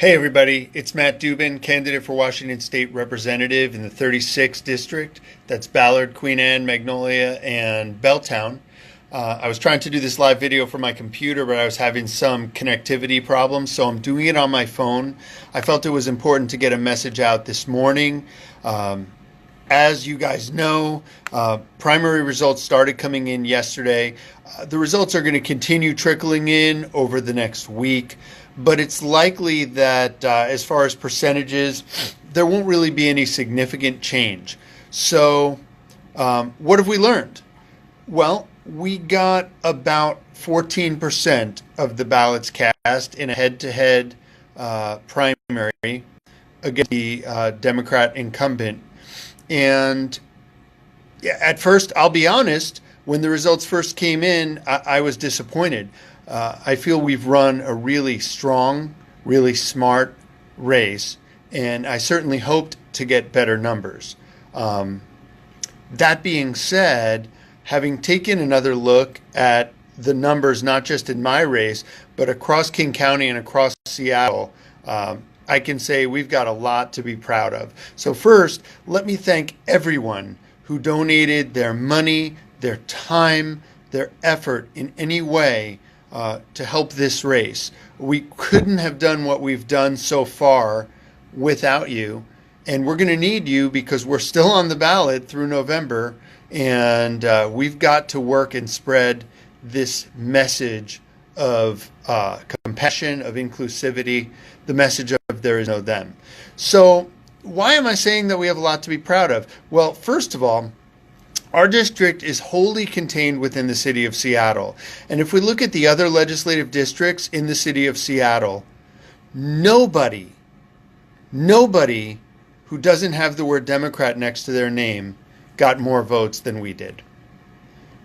Hey everybody, it's Matt Dubin, candidate for Washington State Representative in the 36th District. That's Ballard, Queen Anne, Magnolia, and Belltown. I was trying to do this live video from my computer, but I was having some connectivity problems, so I'm doing it on my phone. I felt it was important to get a message out this morning. As you guys know, primary results started coming in yesterday. The results are going to continue trickling in over the next week, but it's likely that as far as percentages, there won't really be any significant change. So what have we learned? Well, we got about 14% of the ballots cast in a head-to-head primary against the Democrat incumbent. And at first, I'll be honest, when the results first came in, I was disappointed. I feel we've run a really strong, really smart race, and I certainly hoped to get better numbers. That being said, having taken another look at the numbers, not just in my race, but across King County and across Seattle, I can say we've got a lot to be proud of. So first, let me thank everyone who donated their money, their time, their effort in any way to help this race. We couldn't have done what we've done so far without you, and we're going to need you because we're still on the ballot through November, and we've got to work and spread this message of compassion, of inclusivity, the message of there is no them. So why am I saying that we have a lot to be proud of? Well, first of all, our district is wholly contained within the city of Seattle. And if we look at the other legislative districts in the city of Seattle, nobody who doesn't have the word Democrat next to their name got more votes than we did.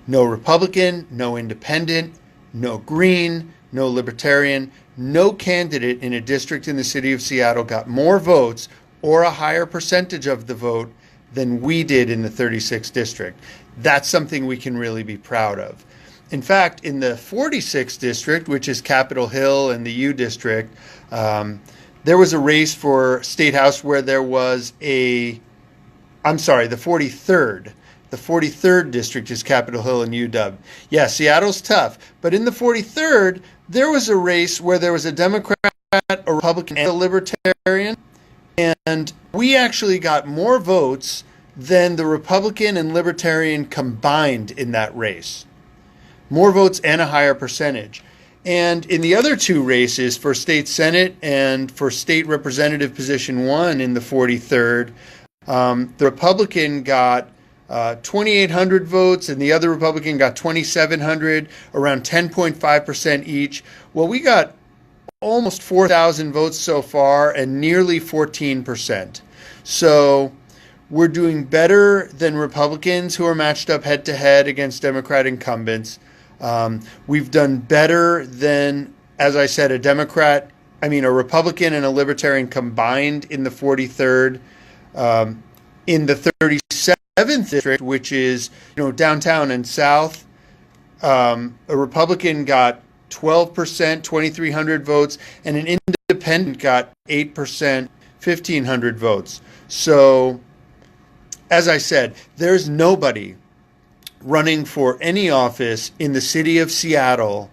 No Republican, no independent, no Green, no Libertarian, no candidate in a district in the city of Seattle got more votes or a higher percentage of the vote than we did in the 36th district. That's something we can really be proud of. In fact, in the 46th district, which is Capitol Hill and the U district, there was a race for State House where there was the 43rd. The 43rd district is Capitol Hill and UW. Yeah, Seattle's tough. But in the 43rd, there was a race where there was a Democrat, a Republican, and a Libertarian. And we actually got more votes than the Republican and Libertarian combined in that race. More votes and a higher percentage. And in the other two races, for state Senate and for state representative position 1 in the 43rd, the Republican got 2,800 votes and the other Republican got 2,700, around 10.5% each. Well, we got almost 4,000 votes so far and nearly 14%. So we're doing better than Republicans who are matched up head to head against Democrat incumbents. We've done better than, as I said, a Republican and a Libertarian combined in the 43rd. In the 37th district, which is downtown and south, a Republican got 12%, 2,300 votes, and an independent got 8%, 1,500 votes. So, as I said, there's nobody running for any office in the city of Seattle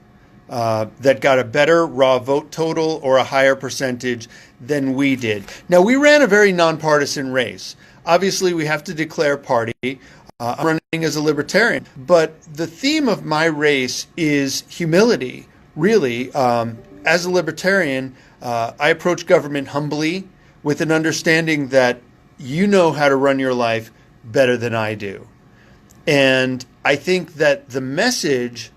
that got a better raw vote total or a higher percentage than we did. Now, we ran a very nonpartisan race. Obviously, we have to declare party. I'm running as a libertarian, but the theme of my race is humility, really. As a libertarian, I approach government humbly with an understanding that you know how to run your life better than I do. And I think that the message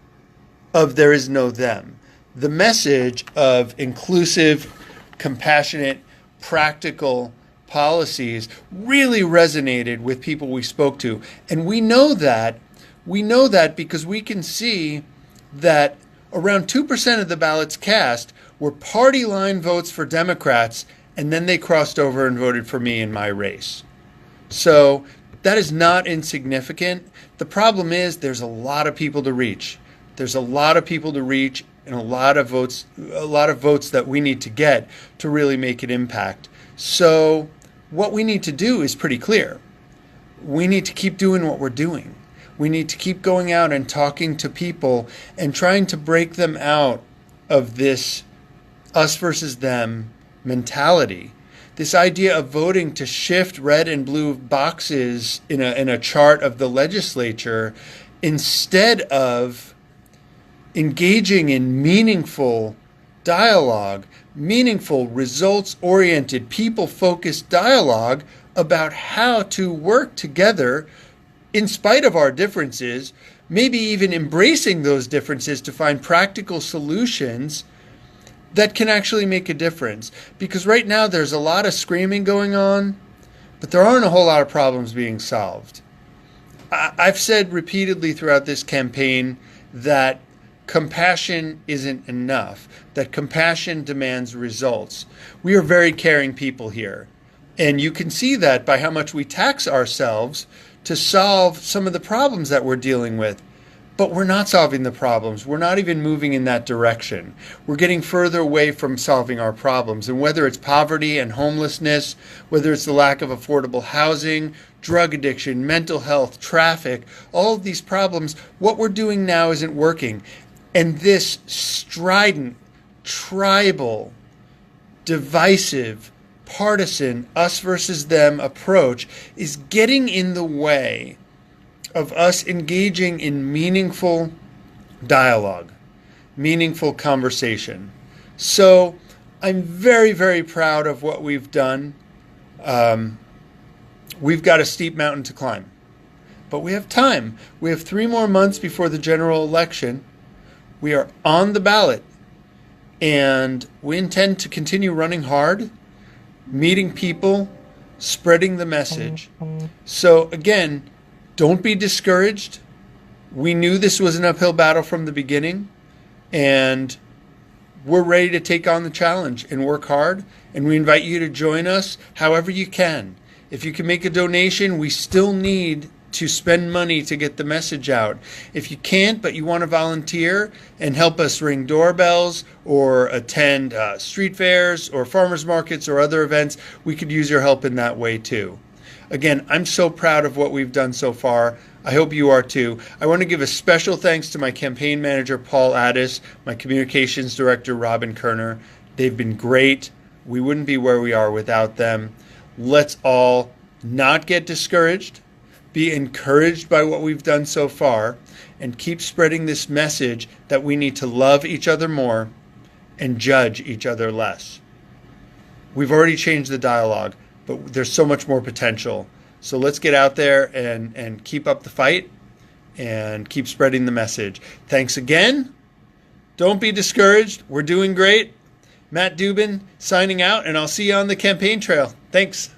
of there is no them, the message of inclusive, compassionate, practical policies really resonated with people we spoke to. And we know that because we can see that around 2% of the ballots cast were party line votes for Democrats, and then they crossed over and voted for me in my race. So that is not insignificant. The problem is there's a lot of people to reach. and a lot of votes that we need to get to really make an impact. So what we need to do is pretty clear. We need to keep doing what we're doing. We need to keep going out and talking to people and trying to break them out of this us versus them mentality. This idea of voting to shift red and blue boxes in a chart of the legislature instead of engaging in meaningful dialogue, meaningful, results-oriented, people-focused dialogue about how to work together in spite of our differences, maybe even embracing those differences to find practical solutions that can actually make a difference. Because right now there's a lot of screaming going on, but there aren't a whole lot of problems being solved. I've said repeatedly throughout this campaign that compassion isn't enough, that compassion demands results. We are very caring people here, and you can see that by how much we tax ourselves to solve some of the problems that we're dealing with. But we're not solving the problems. We're not even moving in that direction. We're getting further away from solving our problems. And whether it's poverty and homelessness, whether it's the lack of affordable housing, drug addiction, mental health, traffic, all of these problems, what we're doing now isn't working. And this strident, tribal, divisive, partisan, us versus them approach is getting in the way of us engaging in meaningful dialogue, meaningful conversation. So I'm very, very proud of what we've done. We've got a steep mountain to climb, but we have time. We have 3 more months before the general election. We are on the ballot, and we intend to continue running hard, meeting people, spreading the message. So again, don't be discouraged. We knew this was an uphill battle from the beginning, and we're ready to take on the challenge and work hard, and we invite you to join us however you can. If you can make a donation, we still need to spend money to get the message out. If you can't, but you want to volunteer and help us ring doorbells or attend street fairs or farmers markets or other events, we could use your help in that way too. Again, I'm so proud of what we've done so far. I hope you are too. I want to give a special thanks to my campaign manager, Paul Addis, my communications director, Robin Kerner. They've been great. We wouldn't be where we are without them. Let's all not get discouraged, be encouraged by what we've done so far, and keep spreading this message that we need to love each other more and judge each other less. We've already changed the dialogue, but there's so much more potential. So let's get out there and keep up the fight and keep spreading the message. Thanks again. Don't be discouraged. We're doing great. Matt Dubin signing out, and I'll see you on the campaign trail. Thanks.